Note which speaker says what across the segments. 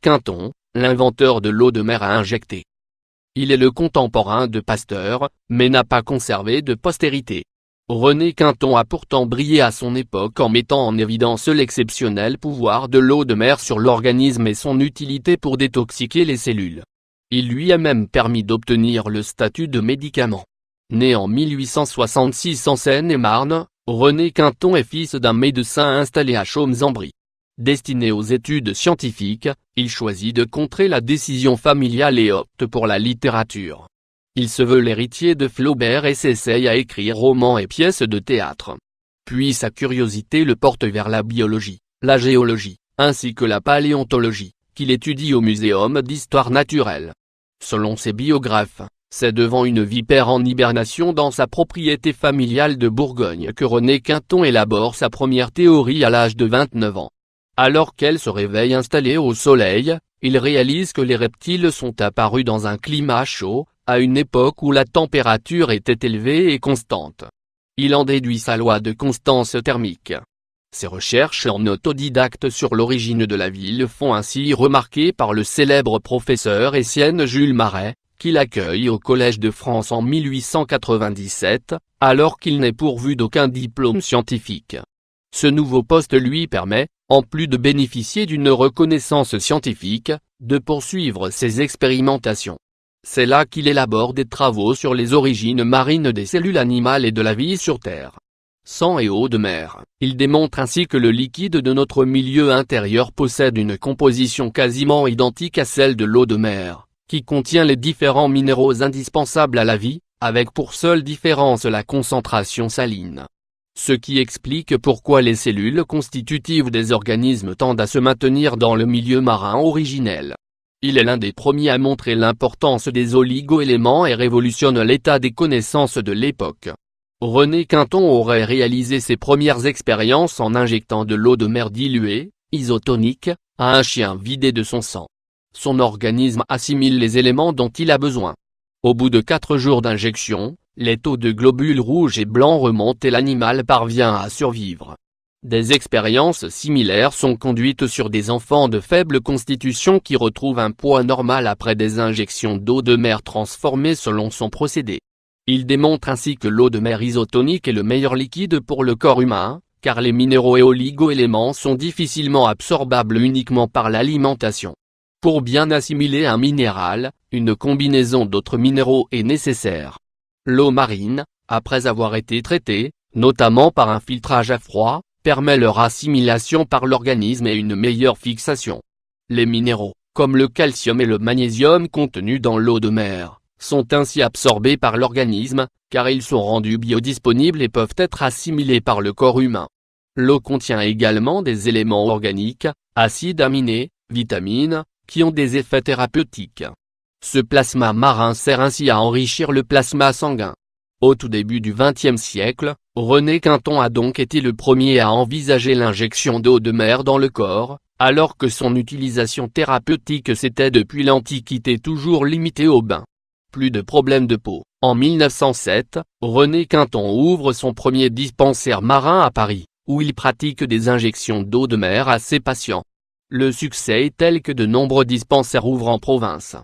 Speaker 1: Quinton, l'inventeur de l'eau de mer à injecter. Il est le contemporain de Pasteur, mais n'a pas conservé de postérité. René Quinton a pourtant brillé à son époque en mettant en évidence l'exceptionnel pouvoir de l'eau de mer sur l'organisme et son utilité pour détoxiquer les cellules. Il lui a même permis d'obtenir le statut de médicament. Né en 1866 en Seine-et-Marne, René Quinton est fils d'un médecin installé à Chaumes-en-Brie. Destiné aux études scientifiques, il choisit de contrer la décision familiale et opte pour la littérature. Il se veut l'héritier de Flaubert et s'essaye à écrire romans et pièces de théâtre. Puis sa curiosité le porte vers la biologie, la géologie, ainsi que la paléontologie, qu'il étudie au Muséum d'histoire naturelle. Selon ses biographes, c'est devant une vipère en hibernation dans sa propriété familiale de Bourgogne que René Quinton élabore sa première théorie à l'âge de 29 ans. Alors qu'elle se réveille installée au soleil, il réalise que les reptiles sont apparus dans un climat chaud, à une époque où la température était élevée et constante. Il en déduit sa loi de constance thermique. Ses recherches en autodidacte sur l'origine de la vie le font ainsi remarquer par le célèbre professeur Estienne Jules Marais, qu'il accueille au Collège de France en 1897, alors qu'il n'est pourvu d'aucun diplôme scientifique. Ce nouveau poste lui permet, en plus de bénéficier d'une reconnaissance scientifique, de poursuivre ses expérimentations. C'est là qu'il élabore des travaux sur les origines marines des cellules animales et de la vie sur Terre. Sang et eau de mer, il démontre ainsi que le liquide de notre milieu intérieur possède une composition quasiment identique à celle de l'eau de mer, qui contient les différents minéraux indispensables à la vie, avec pour seule différence la concentration saline. Ce qui explique pourquoi les cellules constitutives des organismes tendent à se maintenir dans le milieu marin originel. Il est l'un des premiers à montrer l'importance des oligo-éléments et révolutionne l'état des connaissances de l'époque. René Quinton aurait réalisé ses premières expériences en injectant de l'eau de mer diluée, isotonique, à un chien vidé de son sang. Son organisme assimile les éléments dont il a besoin. Au bout de 4 jours d'injection, les taux de globules rouges et blancs remontent et l'animal parvient à survivre. Des expériences similaires sont conduites sur des enfants de faible constitution qui retrouvent un poids normal après des injections d'eau de mer transformée selon son procédé. Il démontre ainsi que l'eau de mer isotonique est le meilleur liquide pour le corps humain, car les minéraux et oligo-éléments sont difficilement absorbables uniquement par l'alimentation. Pour bien assimiler un minéral, une combinaison d'autres minéraux est nécessaire. L'eau marine, après avoir été traitée, notamment par un filtrage à froid, permet leur assimilation par l'organisme et une meilleure fixation. Les minéraux, comme le calcium et le magnésium contenus dans l'eau de mer, sont ainsi absorbés par l'organisme, car ils sont rendus biodisponibles et peuvent être assimilés par le corps humain. L'eau contient également des éléments organiques, acides aminés, vitamines, qui ont des effets thérapeutiques. Ce plasma marin sert ainsi à enrichir le plasma sanguin. Au tout début du XXe siècle, René Quinton a donc été le premier à envisager l'injection d'eau de mer dans le corps, alors que son utilisation thérapeutique s'était depuis l'Antiquité toujours limitée au bain. Plus de problèmes de peau. En 1907, René Quinton ouvre son premier dispensaire marin à Paris, où il pratique des injections d'eau de mer à ses patients. Le succès est tel que de nombreux dispensaires ouvrent en province.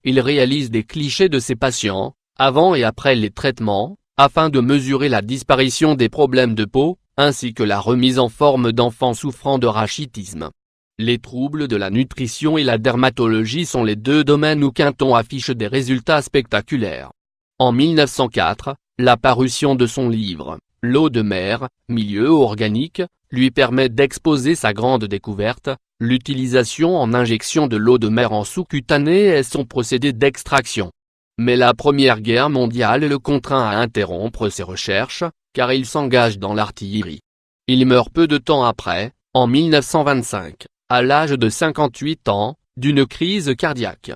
Speaker 1: Il réalise des clichés de ses patients, avant et après les traitements, afin de mesurer la disparition des problèmes de peau, ainsi que la remise en forme d'enfants souffrant de rachitisme. Les troubles de la nutrition et la dermatologie sont les deux domaines où Quinton affiche des résultats spectaculaires. En 1904, la parution de son livre, L'eau de mer, milieu organique, lui permet d'exposer sa grande découverte, l'utilisation en injection de l'eau de mer en sous-cutanée et son procédé d'extraction. Mais la Première Guerre mondiale le contraint à interrompre ses recherches, car il s'engage dans l'artillerie. Il meurt peu de temps après, en 1925, à l'âge de 58 ans, d'une crise cardiaque.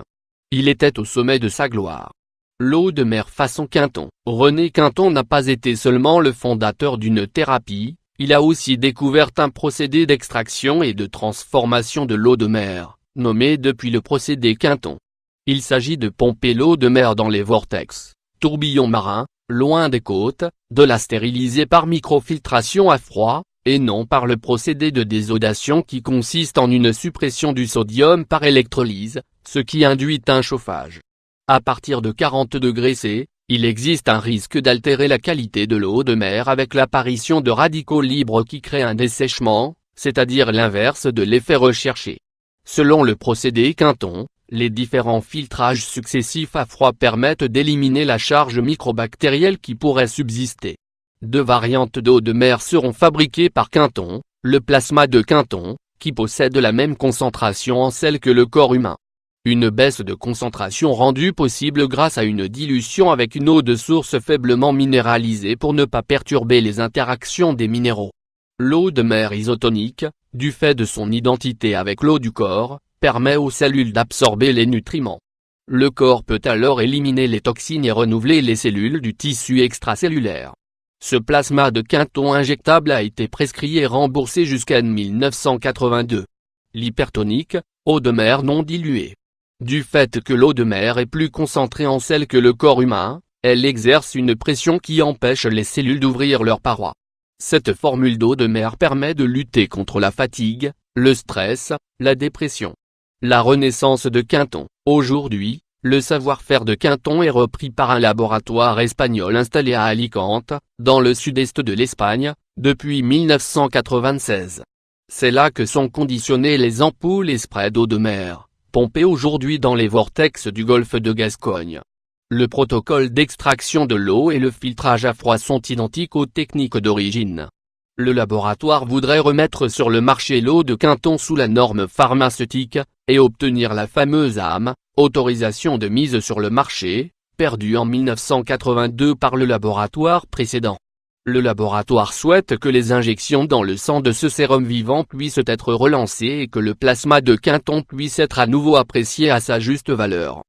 Speaker 1: Il était au sommet de sa gloire. L'eau de mer façon Quinton. René Quinton n'a pas été seulement le fondateur d'une thérapie, il a aussi découvert un procédé d'extraction et de transformation de l'eau de mer, nommé depuis le procédé Quinton. Il s'agit de pomper l'eau de mer dans les vortex, tourbillons marins, loin des côtes, de la stériliser par microfiltration à froid, et non par le procédé de désodation qui consiste en une suppression du sodium par électrolyse, ce qui induit un chauffage. À partir de 40 degrés C, il existe un risque d'altérer la qualité de l'eau de mer avec l'apparition de radicaux libres qui créent un dessèchement, c'est-à-dire l'inverse de l'effet recherché. Selon le procédé Quinton, les différents filtrages successifs à froid permettent d'éliminer la charge microbactérielle qui pourrait subsister. Deux variantes d'eau de mer seront fabriquées par Quinton, le plasma de Quinton, qui possède la même concentration en sel que le corps humain. Une baisse de concentration rendue possible grâce à une dilution avec une eau de source faiblement minéralisée pour ne pas perturber les interactions des minéraux. L'eau de mer isotonique, du fait de son identité avec l'eau du corps, permet aux cellules d'absorber les nutriments. Le corps peut alors éliminer les toxines et renouveler les cellules du tissu extracellulaire. Ce plasma de Quinton injectable a été prescrit et remboursé jusqu'en 1982. L'hypertonique, eau de mer non diluée. Du fait que l'eau de mer est plus concentrée en sel que le corps humain, elle exerce une pression qui empêche les cellules d'ouvrir leurs parois. Cette formule d'eau de mer permet de lutter contre la fatigue, le stress, la dépression. La renaissance de Quinton. Aujourd'hui, le savoir-faire de Quinton est repris par un laboratoire espagnol installé à Alicante, dans le sud-est de l'Espagne, depuis 1996. C'est là que sont conditionnées les ampoules et sprays d'eau de mer, pompées aujourd'hui dans les vortex du golfe de Gascogne. Le protocole d'extraction de l'eau et le filtrage à froid sont identiques aux techniques d'origine. Le laboratoire voudrait remettre sur le marché l'eau de Quinton sous la norme pharmaceutique, et obtenir la fameuse AM, autorisation de mise sur le marché, perdue en 1982 par le laboratoire précédent. Le laboratoire souhaite que les injections dans le sang de ce sérum vivant puissent être relancées et que le plasma de Quinton puisse être à nouveau apprécié à sa juste valeur.